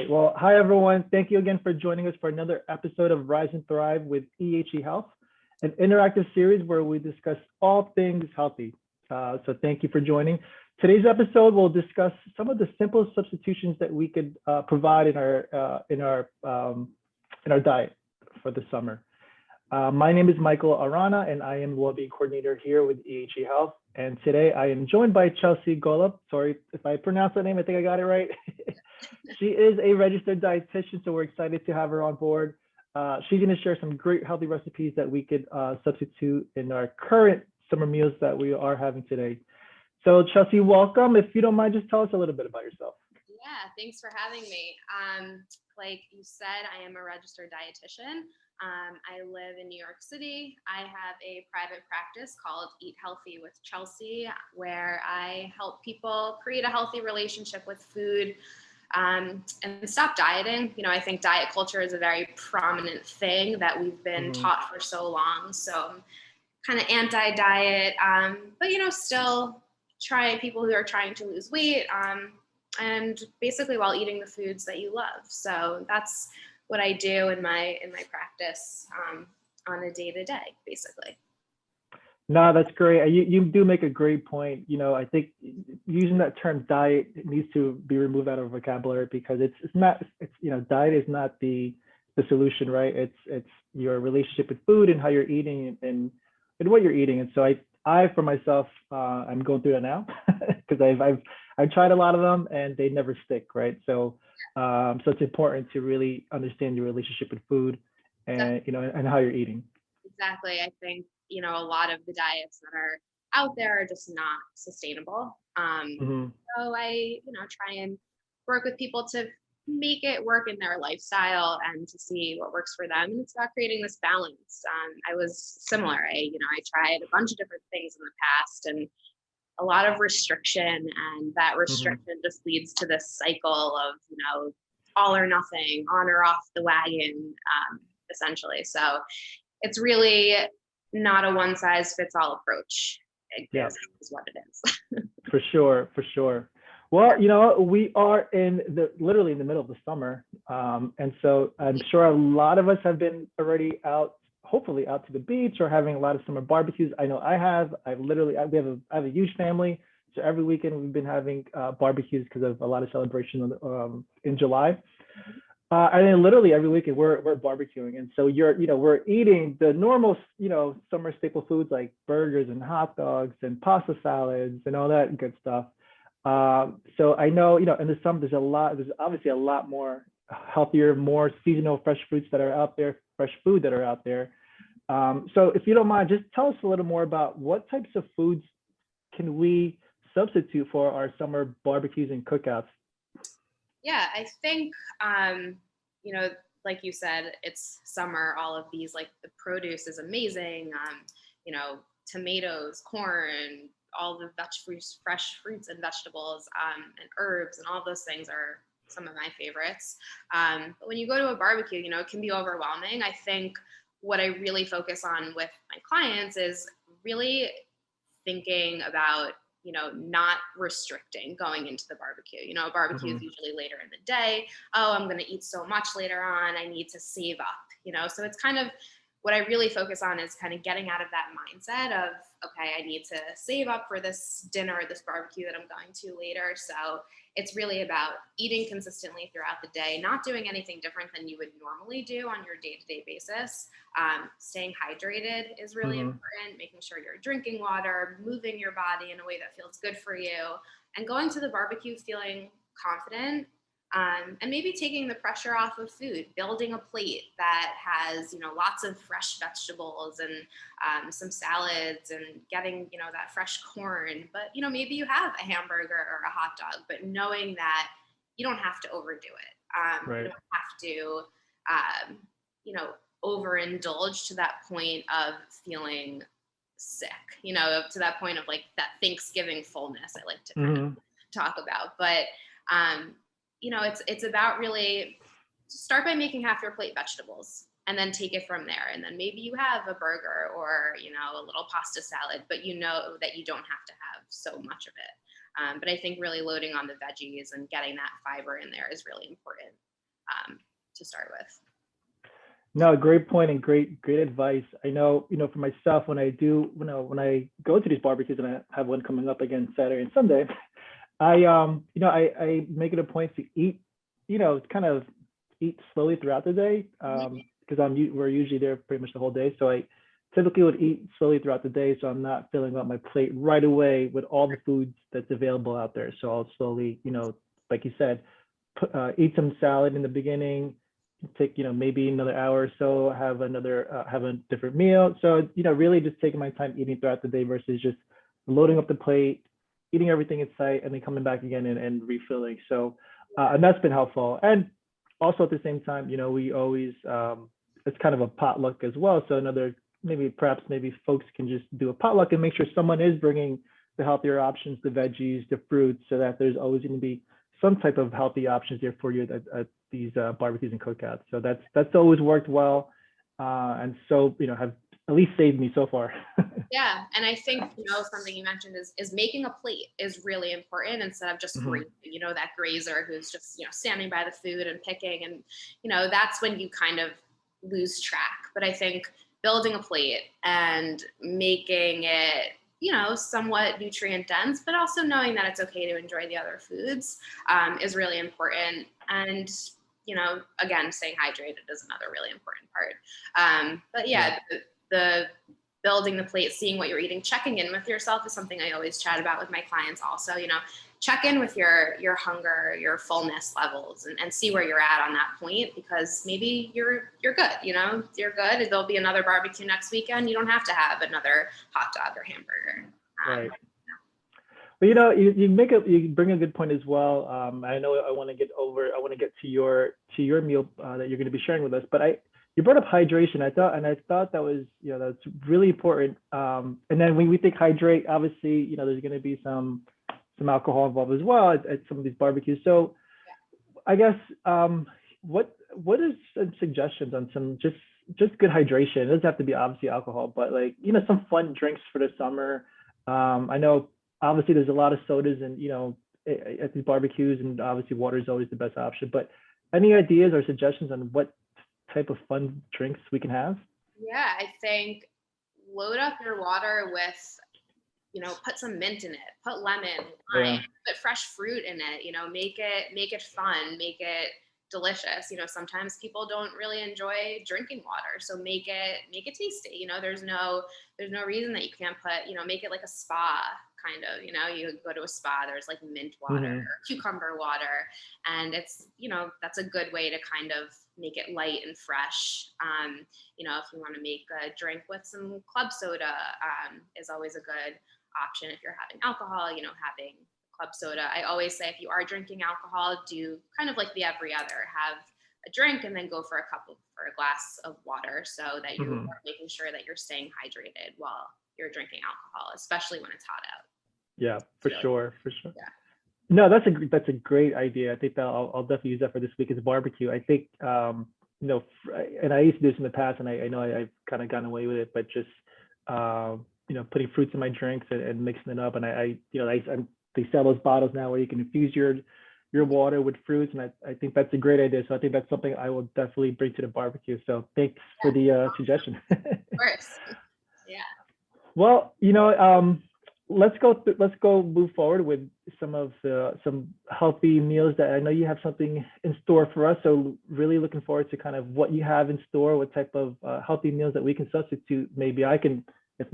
Great. Well, hi everyone. Thank you again for joining us for another episode of Rise and Thrive with EHE Health, an interactive series where we discuss all things healthy. So thank you for joining. Today's episode will discuss some of the simple substitutions that we could provide in our diet for the summer. My name is Michael Arana, and I am the wellbeing coordinator here with EHE Health. And today I am joined by Chelsea Golub. Sorry if I pronounced that name. I think I got it right. She is a registered dietitian, so we're excited to have her on board. She's going to share some great healthy recipes that we could substitute in our current summer meals that we are having today. So Chelsea, welcome. If you don't mind, just tell us a little bit about yourself. Yeah, thanks for having me. Like you said, I am a registered dietitian. I live in New York City. I have a private practice called Eat Healthy with Chelsea, where I help people create a healthy relationship with food and stop dieting. You know, I think diet culture is a very prominent thing that we've been taught for so long. So I'm kind of anti-diet, but, you know, still try people who are trying to lose weight and basically while eating the foods that you love. So that's what I do in my practice on a day-to-day, basically. No, that's great. You do make a great point. You know, I think using that term diet needs to be removed out of vocabulary because diet is not the solution, right? It's your relationship with food and how you're eating and what you're eating. And so I for myself, I'm going through that now because I've tried a lot of them and they never stick, right? So it's important to really understand your relationship with food and and how you're eating. Exactly. I think a lot of the diets that are out there are just not sustainable. So I try and work with people to make it work in their lifestyle and to see what works for them. And it's about creating this balance. I was similar. I tried a bunch of different things in the past and a lot of restriction, and that restriction just leads to this cycle of, all or nothing, on or off the wagon, essentially. So it's really not a one size fits all approach. Is what it is. For sure. Well, we are literally in the middle of the summer. And so I'm sure a lot of us have been already hopefully out to the beach or having a lot of summer barbecues. I know I have. I have a huge family. So every weekend we've been having barbecues because of a lot of celebration in July. And then literally every weekend we're barbecuing. And so we're eating the normal, summer staple foods like burgers and hot dogs and pasta salads and all that good stuff. So I know, in the summer, there's obviously a lot more healthier, more seasonal fresh fruits that are out there, fresh food that are out there. So if you don't mind, just tell us a little more about what types of foods can we substitute for our summer barbecues and cookouts? Yeah, I think, like you said, it's summer. All of these, like the produce is amazing. Tomatoes, corn, all the fresh fruits and vegetables and herbs and all those things are some of my favorites. But when you go to a barbecue, it can be overwhelming. I think what I really focus on with my clients is really thinking about not restricting going into the barbecue. A barbecue is usually later in the day. Oh, I'm going to eat so much later on. I need to save up, so it's kind of what I really focus on is kind of getting out of that mindset of, okay, I need to save up for this dinner or this barbecue that I'm going to later. So it's really about eating consistently throughout the day, not doing anything different than you would normally do on your day-to-day basis. Staying hydrated is really important, making sure you're drinking water, moving your body in a way that feels good for you, and going to the barbecue feeling confident. And maybe taking the pressure off of food, building a plate that has, lots of fresh vegetables and some salads and getting, that fresh corn. But, maybe you have a hamburger or a hot dog, but knowing that you don't have to overdo it. Right. You don't have to, overindulge to that point of feeling sick, to that point of like that Thanksgiving fullness I like to kind of talk about. But, it's about really start by making half your plate vegetables and then take it from there. And then maybe you have a burger or, a little pasta salad, but you know that you don't have to have so much of it. But I think really loading on the veggies and getting that fiber in there is really important. to start with. No, great point and great advice. I know, for myself, when I go to these barbecues, and I have one coming up again Saturday and Sunday, I make it a point to eat, kind of eat slowly throughout the day, because we're usually there pretty much the whole day. So I typically would eat slowly throughout the day, so I'm not filling up my plate right away with all the foods that's available out there. So I'll slowly, like you said, eat some salad in the beginning, take maybe another hour or so, have a different meal. So really just taking my time eating throughout the day versus just loading up the plate, eating everything in sight, and then coming back again and refilling. So and that's been helpful. And also at the same time, we always it's kind of a potluck as well. So perhaps folks can just do a potluck and make sure someone is bringing the healthier options, the veggies, the fruits, so that there's always going to be some type of healthy options there for you at these barbecues and cookouts. So that's always worked well, and so have at least saved me so far. Yeah, and I think something you mentioned is making a plate is really important instead of just grazing. That grazer who's just standing by the food and picking, and that's when you kind of lose track. But I think building a plate and making it somewhat nutrient dense, but also knowing that it's okay to enjoy the other foods is really important. And, again, staying hydrated is another really important part. But yeah, the building the plate, seeing what you're eating, checking in with yourself is something I always chat about with my clients also. Check in with your hunger, your fullness levels, and see where you're at on that point, because maybe you're good, you're good. There'll be another barbecue next weekend. You don't have to have another hot dog or hamburger. Right. Well, you bring a good point as well. I know I want to get to your meal that you're going to be sharing with us, but you brought up hydration. I thought that was, that's really important. And then when we think hydrate, obviously, there's going to be some alcohol involved as well at some of these barbecues. So I guess, what is some suggestions on some just good hydration? It doesn't have to be obviously alcohol, but some fun drinks for the summer. I know obviously there's a lot of sodas and, at these barbecues, and obviously water is always the best option, but any ideas or suggestions on what type of fun drinks we can have? Yeah, I think load up your water with, put some mint in it, put lemon, lime, put fresh fruit in it, make it fun, make it delicious. Sometimes people don't really enjoy drinking water, so make it tasty. There's no reason that you can't put, make it like a spa kind of, you go to a spa, there's like mint water or cucumber water, and it's, that's a good way to kind of make it light and fresh. If you want to make a drink with some club soda, is always a good option. If you're having alcohol, having club soda. I always say if you are drinking alcohol, do kind of like the every other, have a drink and then go for a glass of water, so that you're making sure that you're staying hydrated while you're drinking alcohol, especially when it's hot out. Yeah, for sure. Yeah. No, that's a great idea. I think that I'll definitely use that for this weekend's barbecue. I think, and I used to do this in the past, and I know I've kind of gotten away with it, but just, putting fruits in my drinks and mixing it up. And they sell those bottles now where you can infuse your water with fruits, and I think that's a great idea. So I think that's something I will definitely bring to the barbecue. So thanks for the suggestion. Of course. Yeah. Well, let's go move forward with some healthy meals that I know you have something in store for us. So really looking forward to kind of what you have in store, what type of healthy meals that we can substitute. Maybe I can, if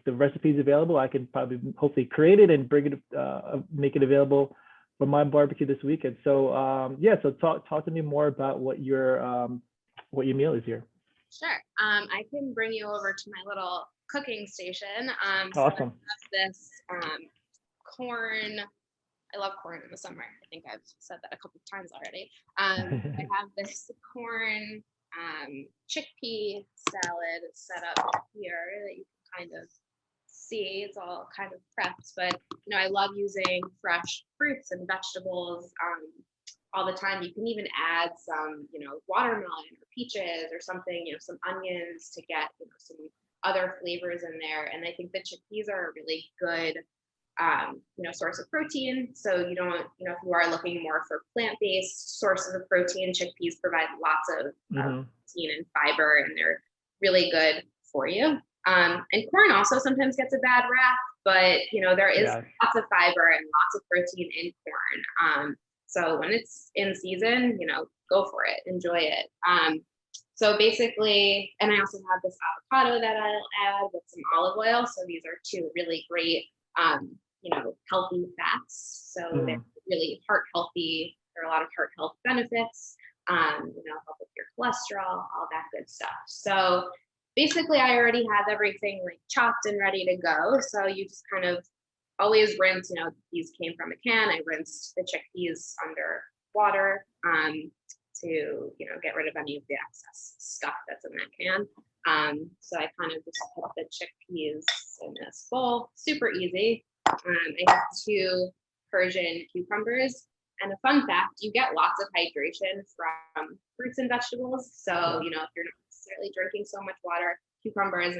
the recipe is available, I can probably hopefully create it and bring it, make it available for my barbecue this weekend. So so talk to me more about what your meal is here. Sure. I can bring you over to my little cooking station. Awesome. So I have this corn. I love corn in the summer. I think I've said that a couple of times already. I have this corn chickpea salad set up here that you can kind of see. It's all kind of prepped, but I love using fresh fruits and vegetables all the time. You can even add some, watermelon or peaches or something, some onions to get some other flavors in there. And I think the chickpeas are a really good source of protein. So you don't, if you are looking more for plant-based sources of protein, chickpeas provide lots of protein and fiber, and they're really good for you. And corn also sometimes gets a bad rap, but there is lots of fiber and lots of protein in corn. So when it's in season, go for it, enjoy it. So basically, and I also have this avocado that I'll add with some olive oil. So these are two really great, healthy fats. So they're really heart healthy. There are a lot of heart health benefits, help with your cholesterol, all that good stuff. So basically I already have everything like chopped and ready to go. So you just kind of always rinse, these came from a can. I rinsed the chickpeas under water to, get rid of any of the excess stuff that's in that can. So I kind of just put the chickpeas in this bowl, super easy. I have 2 Persian cucumbers. And a fun fact, you get lots of hydration from fruits and vegetables. So, if you're not necessarily drinking so much water, cucumber is 95%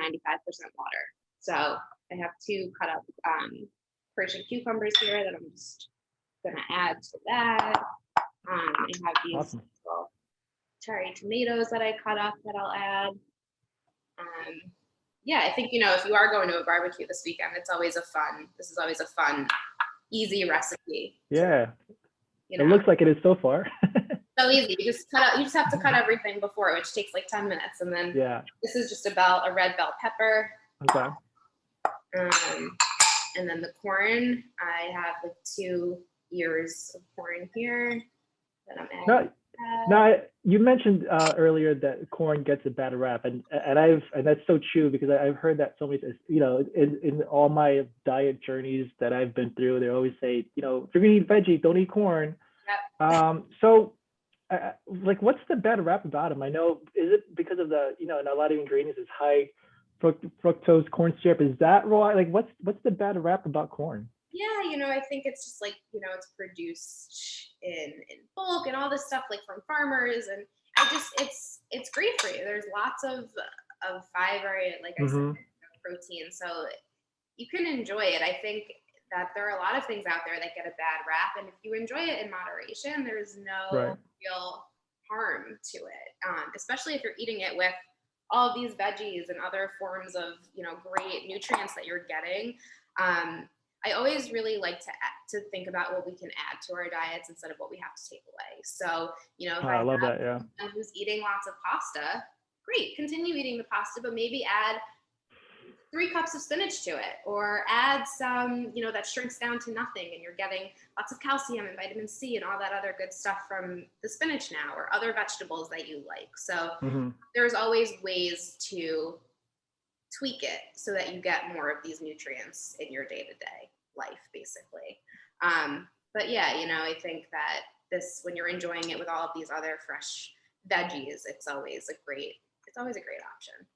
water. So I have 2 cut up Persian cucumbers here that I'm just gonna add to that. I have these little cherry tomatoes that I cut up that I'll add. I think, if you are going to a barbecue this weekend, this is always a fun, easy recipe. Yeah. It looks like it is so far. So easy. You just have to cut everything before, which takes like 10 minutes. And then this is just a red bell pepper. Okay. And then the corn, I have like 2 ears of corn here that I'm adding. Now, you mentioned earlier that corn gets a bad rap, and that's so true, because I've heard that so many times. In all my diet journeys that I've been through, they always say, if you're gonna eat veggie, don't eat corn. Yep. So, what's the bad rap about them? I know, is it because of the, in a lot of ingredients is high fructose corn syrup? Is that why? What's the bad rap about corn? Yeah, I think it's just like, it's produced in bulk and all this stuff like from farmers, and it's great for you. There's lots of fiber, like I said, protein, so you can enjoy it. I think that there are a lot of things out there that get a bad rap, and if you enjoy it in moderation, there's no real harm to it, especially if you're eating it with all of these veggies and other forms of great nutrients that you're getting. I always really like to think about what we can add to our diets instead of what we have to take away. So, if I love that, someone who's eating lots of pasta, great, continue eating the pasta, but maybe add 3 cups of spinach to it, or add some, that shrinks down to nothing, and you're getting lots of calcium and vitamin C and all that other good stuff from the spinach now, or other vegetables that you like. So there's always ways to tweak it so that you get more of these nutrients in your day-to-day life, basically. But I think that when you're enjoying it with all of these other fresh veggies, it's always a great option,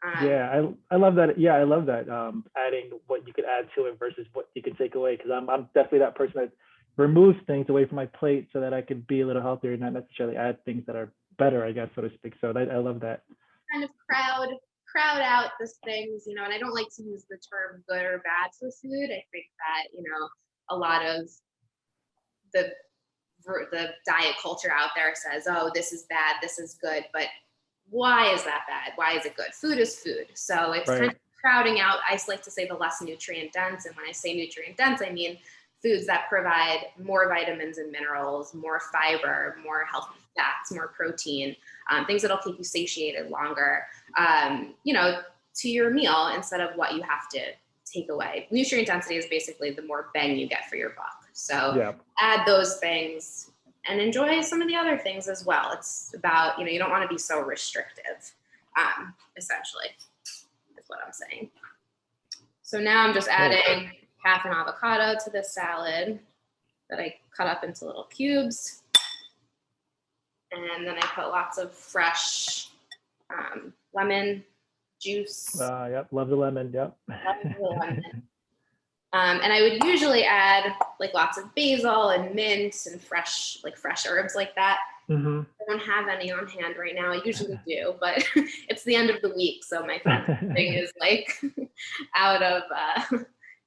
I love that. I love that, adding what you could add to it versus what you can take away, because I'm definitely that person that removes things away from my plate so that I can be a little healthier and not necessarily add things that are better, I guess, so to speak. So I love that. Kind of crowd out the things, and I don't like to use the term good or bad for food. I think that, a lot of the diet culture out there says, oh, this is bad, this is good, but why is that bad? Why is it good? Food is food. So it's kind of crowding out, I like to say, the less nutrient dense. And when I say nutrient dense, I mean foods that provide more vitamins and minerals, more fiber, more healthy fats, more protein, things that'll keep you satiated longer, to your meal instead of what you have to take away. Nutrient density is basically the more bang you get for your buck. So add those things and enjoy some of the other things as well. It's about, you don't want to be so restrictive, essentially, is what I'm saying. So now I'm just adding half an avocado to this salad that I cut up into little cubes. And then I put lots of fresh lemon juice. Love the lemon, Love the lemon. And I would usually add like lots of basil and mint and fresh herbs like that. I don't have any on hand right now. I usually do, but it's the end of the week, so my thing is like out of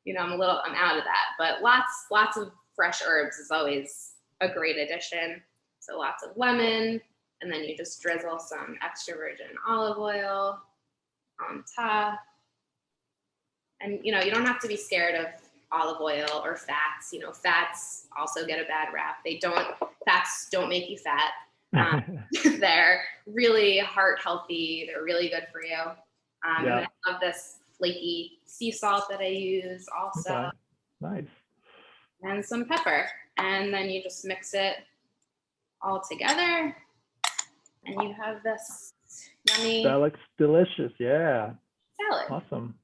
I'm out of that. But lots of fresh herbs is always a great addition. So lots of lemon, and then you just drizzle some extra virgin olive oil on top. And you don't have to be scared of olive oil or fats. Fats also get a bad rap. Fats don't make you fat. They're really heart healthy. They're really good for you. And then I love this flaky sea salt that I use also. Okay. Nice. And some pepper. And then you just mix it all together. And you have this yummy. That looks delicious. Yeah. Salad. Awesome.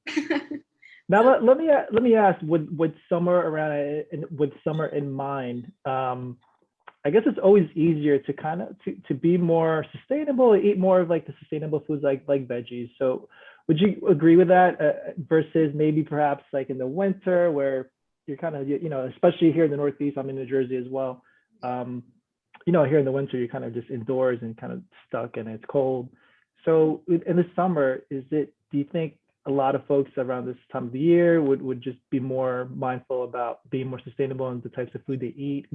Now let me ask, with summer in mind, I guess it's always easier to kind of to be more sustainable, eat more of like the sustainable foods like veggies. So would you agree with that versus maybe perhaps like in the winter where you're kind of, especially here in the Northeast, I'm in New Jersey as well. Here in the winter, you're kind of just indoors and kind of stuck and it's cold. So in the summer, do you think a lot of folks around this time of the year would just be more mindful about being more sustainable in the types of food they eat,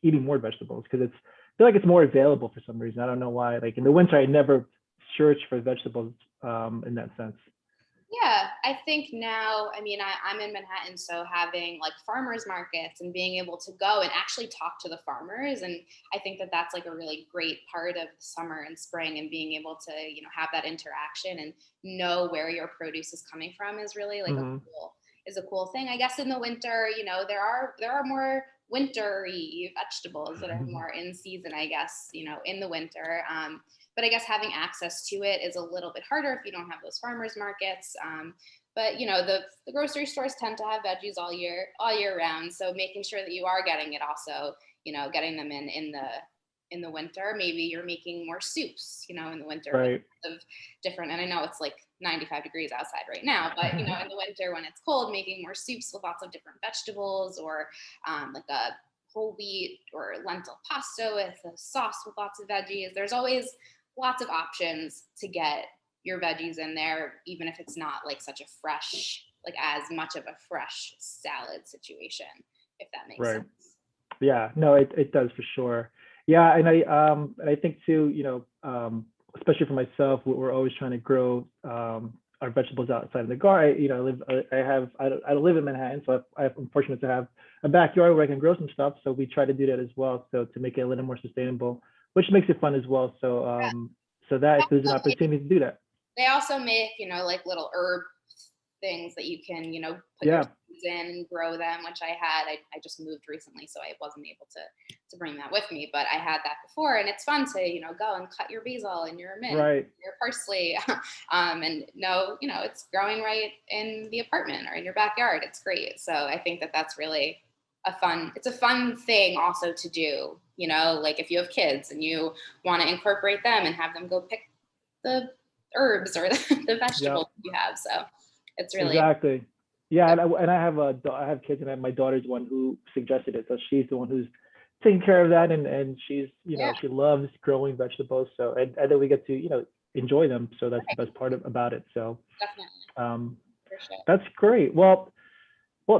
eating more vegetables? Because I feel like it's more available for some reason. I don't know why. Like in the winter, I never search for vegetables in that sense. Yeah, I think now, I'm in Manhattan, so having like farmers markets and being able to go and actually talk to the farmers. And I think that that's like a really great part of summer and spring, and being able to, have that interaction and know where your produce is coming from is really like a cool thing. I guess in the winter, there are more wintery vegetables that are more in season, I guess, in the winter. But I guess having access to it is a little bit harder if you don't have those farmers markets. But the grocery stores tend to have veggies all year round. So making sure that you are getting it also, getting them in the winter. Maybe you're making more soups, in the winter, right, of different. And I know it's like 95 degrees outside right now, but in the winter when it's cold, making more soups with lots of different vegetables, or like a whole wheat or lentil pasta with a sauce with lots of veggies. There's always lots of options to get your veggies in there, even if it's not like such a fresh, like as much of a fresh salad situation, if that makes sense. Yeah, no, it does for sure. Yeah, and I think too, especially for myself, we're always trying to grow our vegetables outside of the garden. I live in Manhattan, so I'm fortunate to have a backyard where I can grow some stuff. So we try to do that as well, so to make it a little more sustainable, which makes it fun as well. So so that if there's an opportunity to do that. They also make, like little herb things that you can, put your seeds in and grow them, which I just moved recently, so I wasn't able to bring that with me, but I had that before, and it's fun to, go and cut your basil and your mint, your parsley, and it's growing right in the apartment or in your backyard. It's great. So I think that that's really it's a fun thing also to do, like if you have kids and you want to incorporate them and have them go pick the herbs or the vegetables you have. So it's really exactly. Yeah, and I have kids, and my daughter's one who suggested it. So she's the one who's taking care of that, and she's she loves growing vegetables. So and then we get to enjoy them. So that's the best part about it. So definitely, for sure. That's great. Well,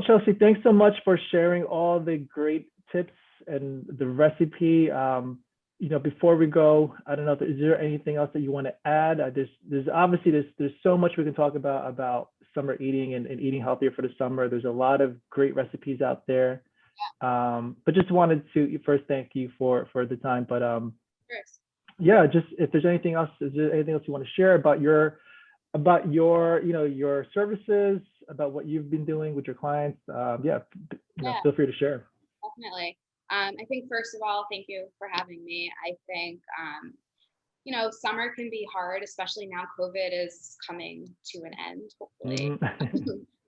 Chelsea, thanks so much for sharing all the great tips and the recipe. Before we go, I don't know, is there anything else that you want to add? There's obviously there's so much we can talk about summer eating and eating healthier for the summer. There's a lot of great recipes out there. But just wanted to first thank you for the time. But yeah, just if there's anything else, is there anything else you want to share about your your services, about what you've been doing with your clients? Feel free to share. Definitely. I think first of all, thank you for having me. I think, summer can be hard, especially now COVID is coming to an end, hopefully.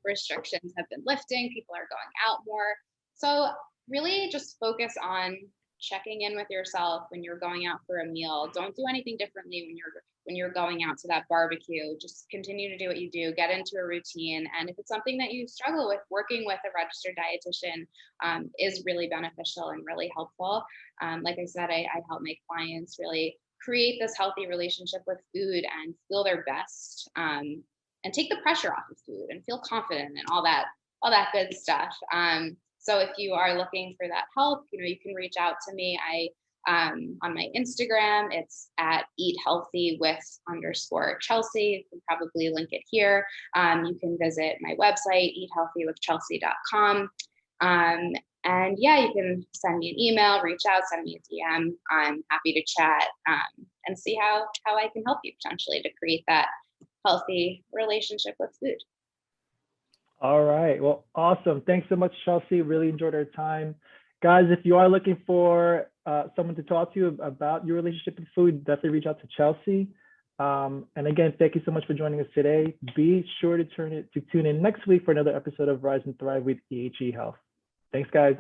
Restrictions have been lifting, people are going out more. So really just focus on checking in with yourself when you're going out for a meal. Don't do anything differently when you're going out to that barbecue. Just continue to do what you do, get into a routine. And if it's something that you struggle with, working with a registered dietitian is really beneficial and really helpful. Like I said, I help my clients really create this healthy relationship with food and feel their best, and take the pressure off of food and feel confident and all that all that good stuff. So if you are looking for that help, you can reach out to me. On my Instagram, it's at eathealthywith_Chelsea. You can probably link it here. You can visit my website, eathealthywithchelsea.com. And yeah, you can send me an email, reach out, send me a DM. I'm happy to chat and see how I can help you potentially to create that healthy relationship with food. All right. Well, awesome. Thanks so much, Chelsea. Really enjoyed our time. Guys, if you are looking for someone to talk to about your relationship with food, definitely reach out to Chelsea. And again, thank you so much for joining us today. Be sure to tune in next week for another episode of Rise and Thrive with EHE Health. Thanks, guys.